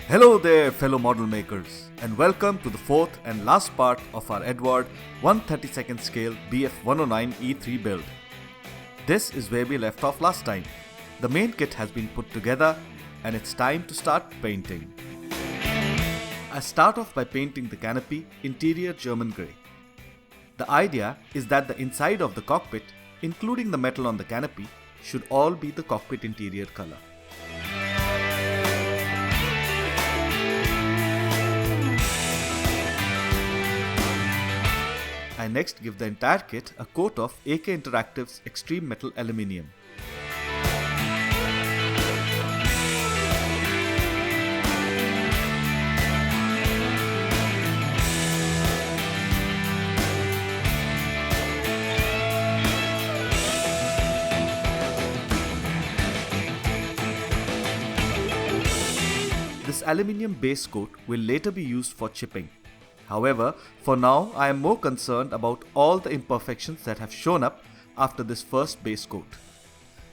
Hello there, fellow model makers, and welcome to the fourth and last part of our Eduard 1/32 scale BF 109E-3 build. This is where we left off last time. The main kit has been put together and it's time to start painting. I start off by painting the canopy interior German grey. The idea is that the inside of the cockpit, including the metal on the canopy, should all be the cockpit interior color. I next give the entire kit a coat of AK Interactive's Extreme Metal Aluminium. This aluminium base coat will later be used for chipping. However, for now I am more concerned about all the imperfections that have shown up after this first base coat.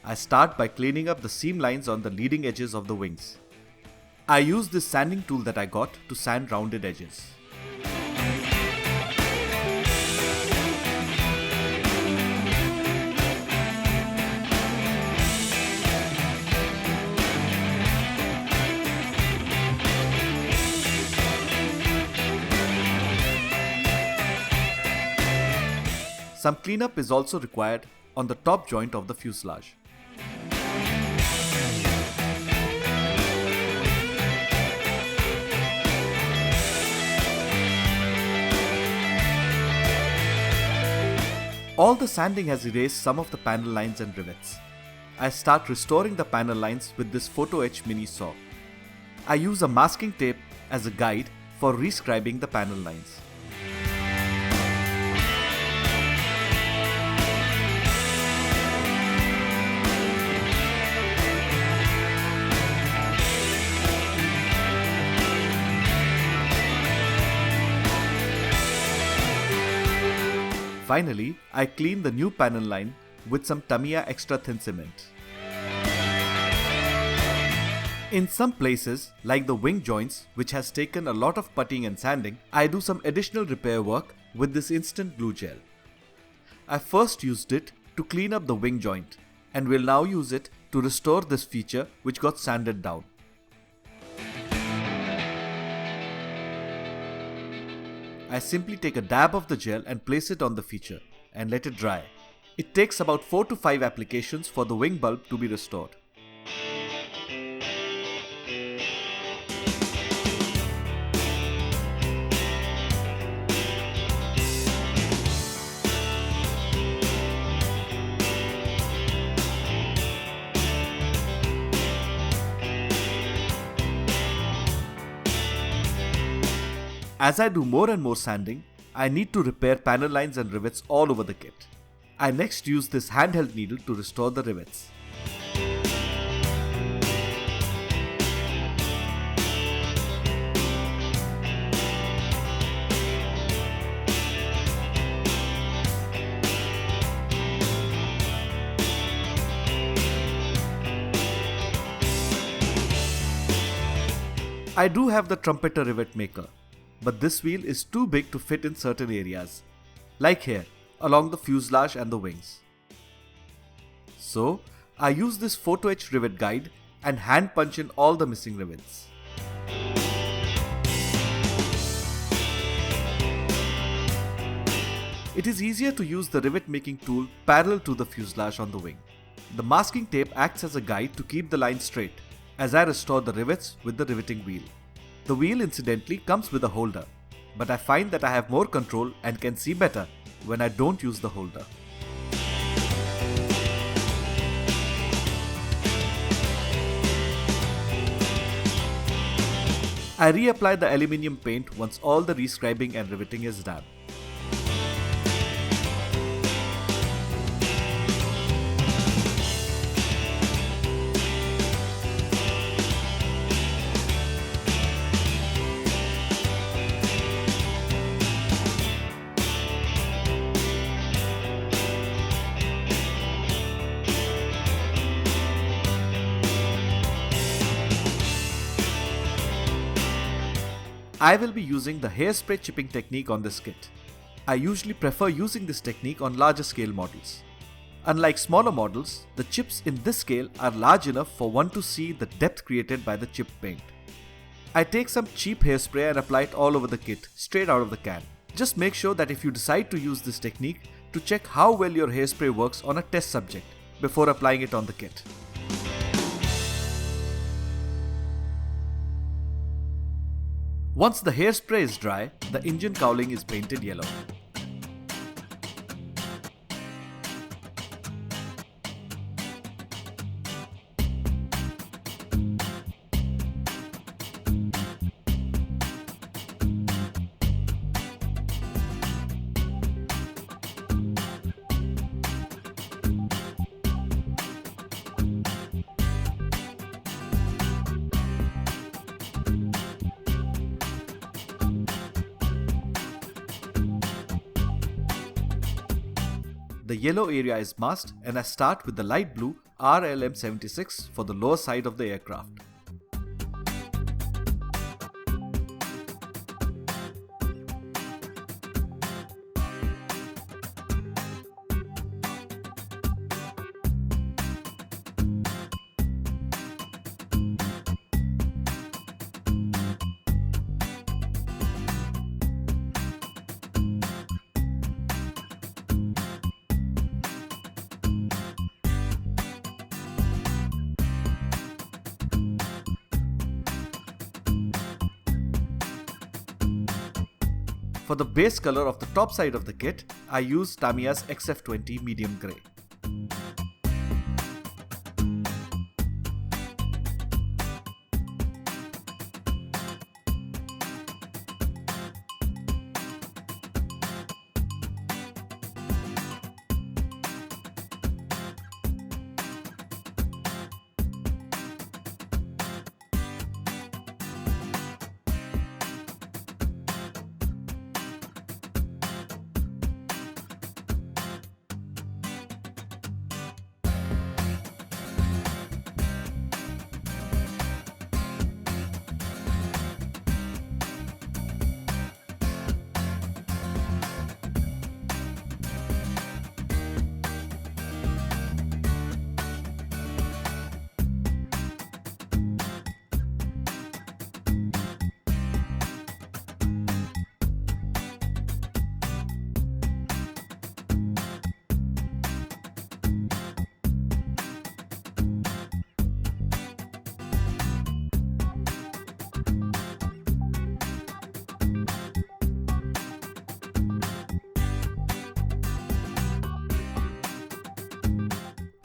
I start by cleaning up the seam lines on the leading edges of the wings. I use this sanding tool that I got to sand rounded edges. Some cleanup is also required on the top joint of the fuselage. All the sanding has erased some of the panel lines and rivets. I start restoring the panel lines with this photo etch mini saw. I use a masking tape as a guide for rescribing the panel lines. Finally, I clean the new panel line with some Tamiya extra thin cement. In some places, like the wing joints, which has taken a lot of puttying and sanding, I do some additional repair work with this instant glue gel. I first used it to clean up the wing joint and will now use it to restore this feature which got sanded down. I simply take a dab of the gel and place it on the feature and let it dry. It takes about 4 to 5 applications for the wing bulb to be restored. As I do more and more sanding, I need to repair panel lines and rivets all over the kit. I next use this handheld needle to restore the rivets. I do have the trumpeter rivet maker, but this wheel is too big to fit in certain areas, like here, along the fuselage and the wings. So, I use this photo etch rivet guide and hand punch in all the missing rivets. It is easier to use the rivet making tool parallel to the fuselage on the wing. The masking tape acts as a guide to keep the line straight, as I restore the rivets with the riveting wheel. The wheel incidentally comes with a holder, but I find that I have more control and can see better when I don't use the holder. I reapply the aluminium paint once all the rescribing and riveting is done. I will be using the hairspray chipping technique on this kit. I usually prefer using this technique on larger scale models. Unlike smaller models, the chips in this scale are large enough for one to see the depth created by the chip paint. I take some cheap hairspray and apply it all over the kit, straight out of the can. Just make sure that if you decide to use this technique, to check how well your hairspray works on a test subject before applying it on the kit. Once the hairspray is dry, the engine cowling is painted yellow. The yellow area is masked, and I start with the light blue RLM76 for the lower side of the aircraft. For the base color of the top side of the kit, I use Tamiya's XF20 medium grey.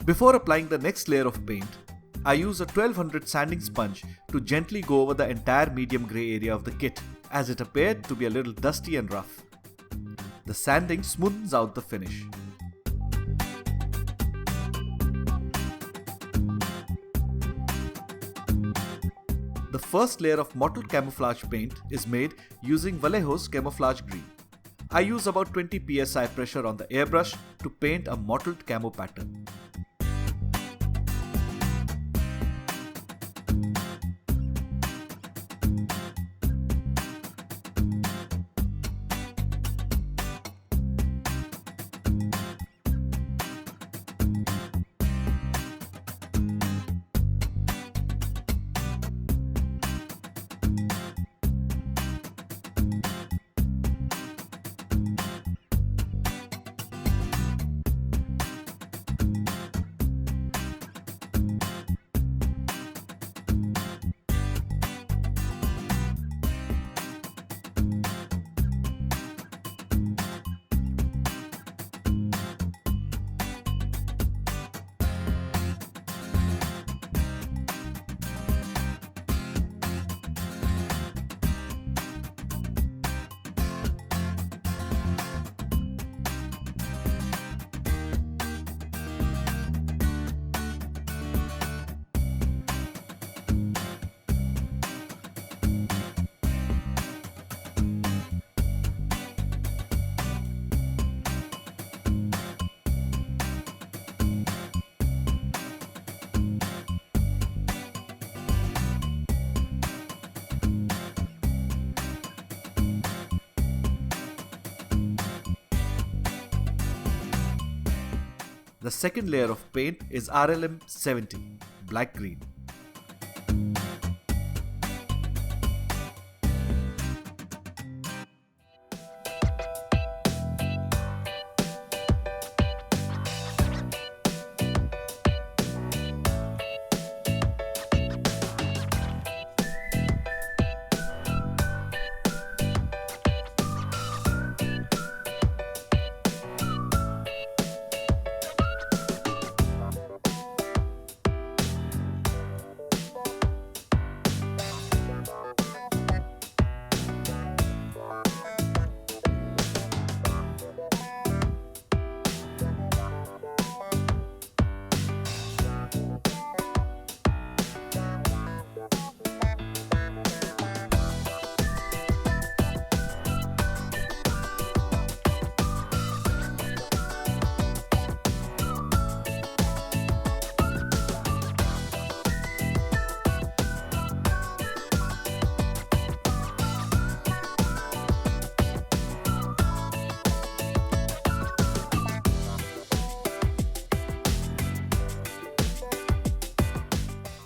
Before applying the next layer of paint, I use a 1200 sanding sponge to gently go over the entire medium grey area of the kit, as it appeared to be a little dusty and rough. The sanding smoothens out the finish. The first layer of mottled camouflage paint is made using Vallejo's Camouflage green. I use about 20 psi pressure on the airbrush to paint a mottled camo pattern. The second layer of paint is RLM 70, black green.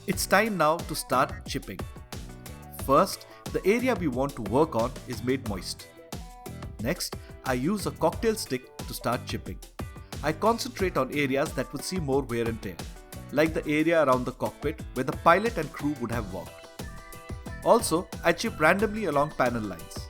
It's time now to start chipping. First, the area we want to work on is made moist. Next, I use a cocktail stick to start chipping. I concentrate on areas that would see more wear and tear, like the area around the cockpit where the pilot and crew would have walked. Also, I chip randomly along panel lines.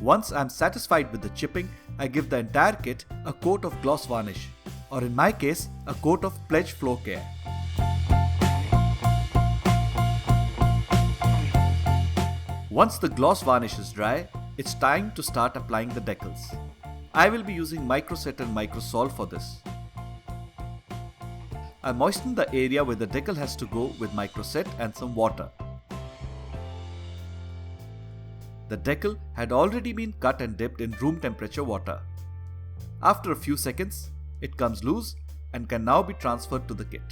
Once I'm satisfied with the chipping, I give the entire kit a coat of gloss varnish, or in my case, a coat of Pledge Floor Care. Once the gloss varnish is dry, it's time to start applying the decals. I will be using Microset and Microsol for this. I moisten the area where the decal has to go with Microset and some water. The decal had already been cut and dipped in room temperature water. After a few seconds, it comes loose and can now be transferred to the kit.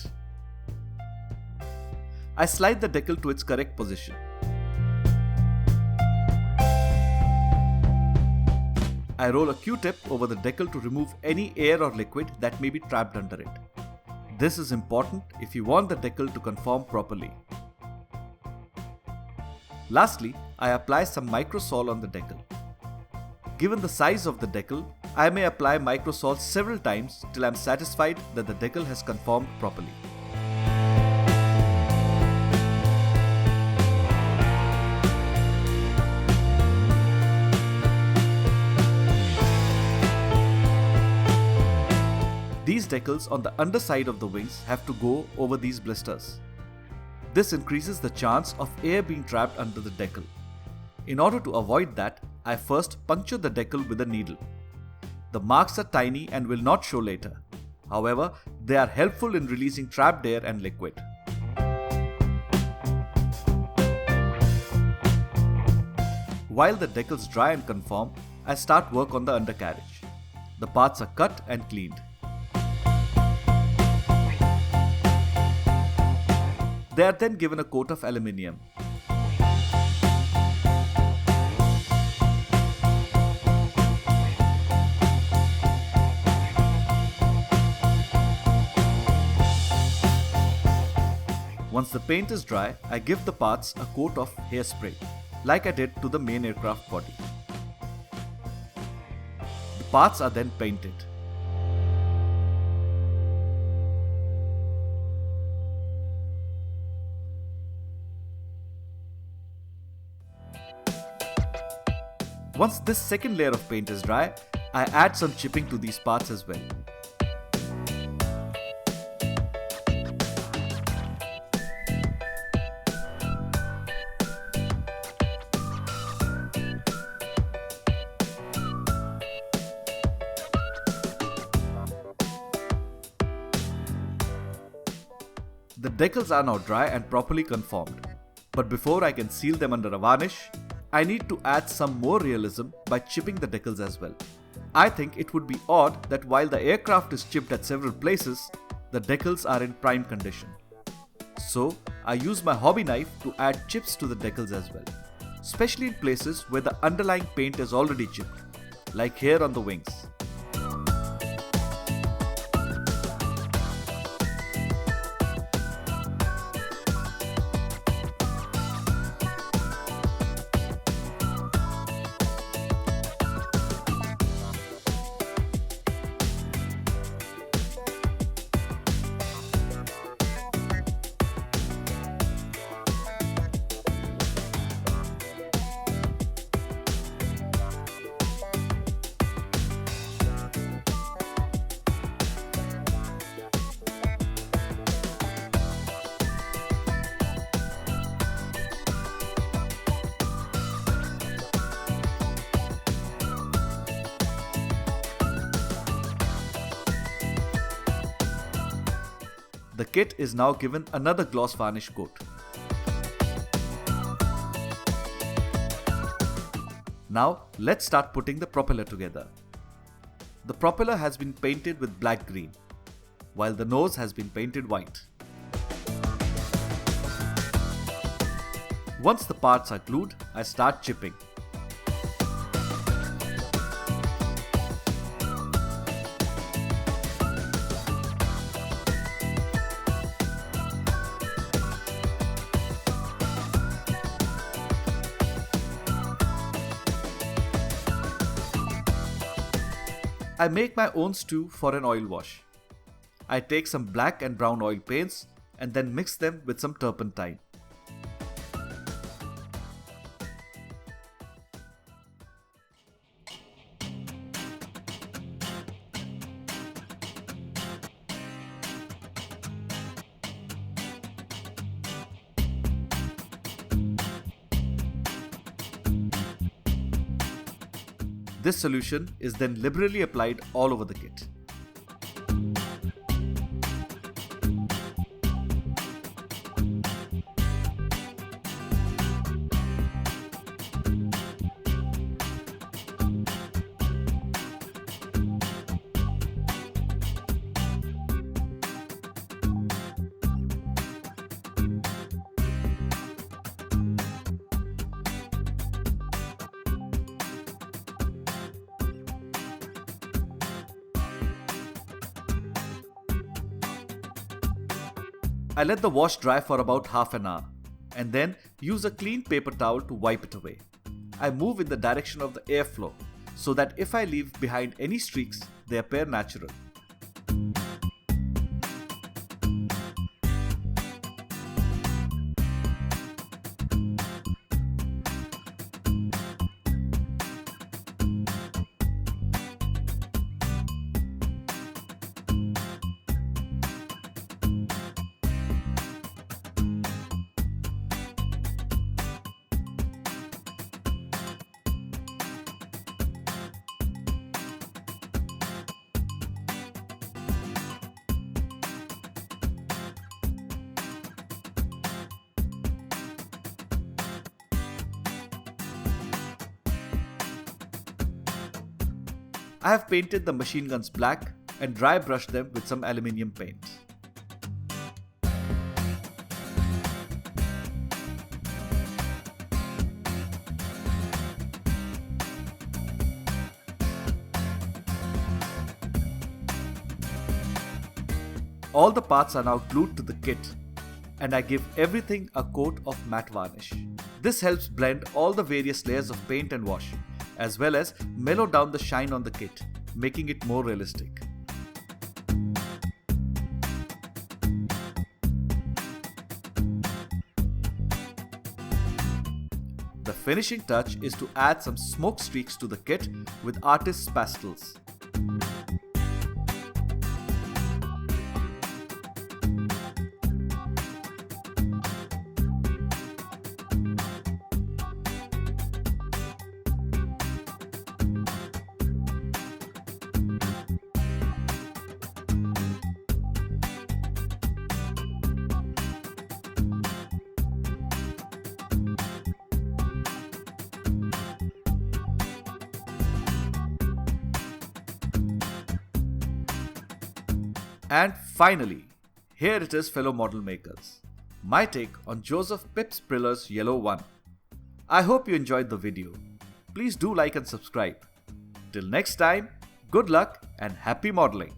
I slide the decal to its correct position. I roll a Q-tip over the decal to remove any air or liquid that may be trapped under it. This is important if you want the decal to conform properly. Lastly, I apply some Microsol on the decal. Given the size of the decal, I may apply Microsol several times till I am satisfied that the decal has conformed properly. These decals on the underside of the wings have to go over these blisters. This increases the chance of air being trapped under the decal. In order to avoid that, I first puncture the decal with a needle. The marks are tiny and will not show later. However, they are helpful in releasing trapped air and liquid. While the decals dry and conform, I start work on the undercarriage. The parts are cut and cleaned. They are then given a coat of aluminium. Once the paint is dry, I give the parts a coat of hairspray, like I did to the main aircraft body. The parts are then painted. Once this second layer of paint is dry, I add some chipping to these parts as well. The decals are now dry and properly conformed, but before I can seal them under a varnish, I need to add some more realism by chipping the decals as well. I think it would be odd that while the aircraft is chipped at several places, the decals are in prime condition. So, I use my hobby knife to add chips to the decals as well, especially in places where the underlying paint is already chipped, like here on the wings. The kit is now given another gloss varnish coat. Now let's start putting the propeller together. The propeller has been painted with black-green, while the nose has been painted white. Once the parts are glued, I start chipping. I make my own stew for an oil wash. I take some black and brown oil paints and then mix them with some turpentine. This solution is then liberally applied all over the kit. I let the wash dry for about half an hour and then use a clean paper towel to wipe it away. I move in the direction of the airflow so that if I leave behind any streaks, they appear natural. I have painted the machine guns black and dry brushed them with some aluminium paint. All the parts are now glued to the kit, and I give everything a coat of matte varnish. This helps blend all the various layers of paint and wash, as well as mellow down the shine on the kit, making it more realistic. The finishing touch is to add some smoke streaks to the kit with artist's pastels. And finally, here it is, fellow model makers. My take on Joseph Pips Priller's Yellow One. I hope you enjoyed the video. Please do like and subscribe. Till next time, good luck and happy modeling.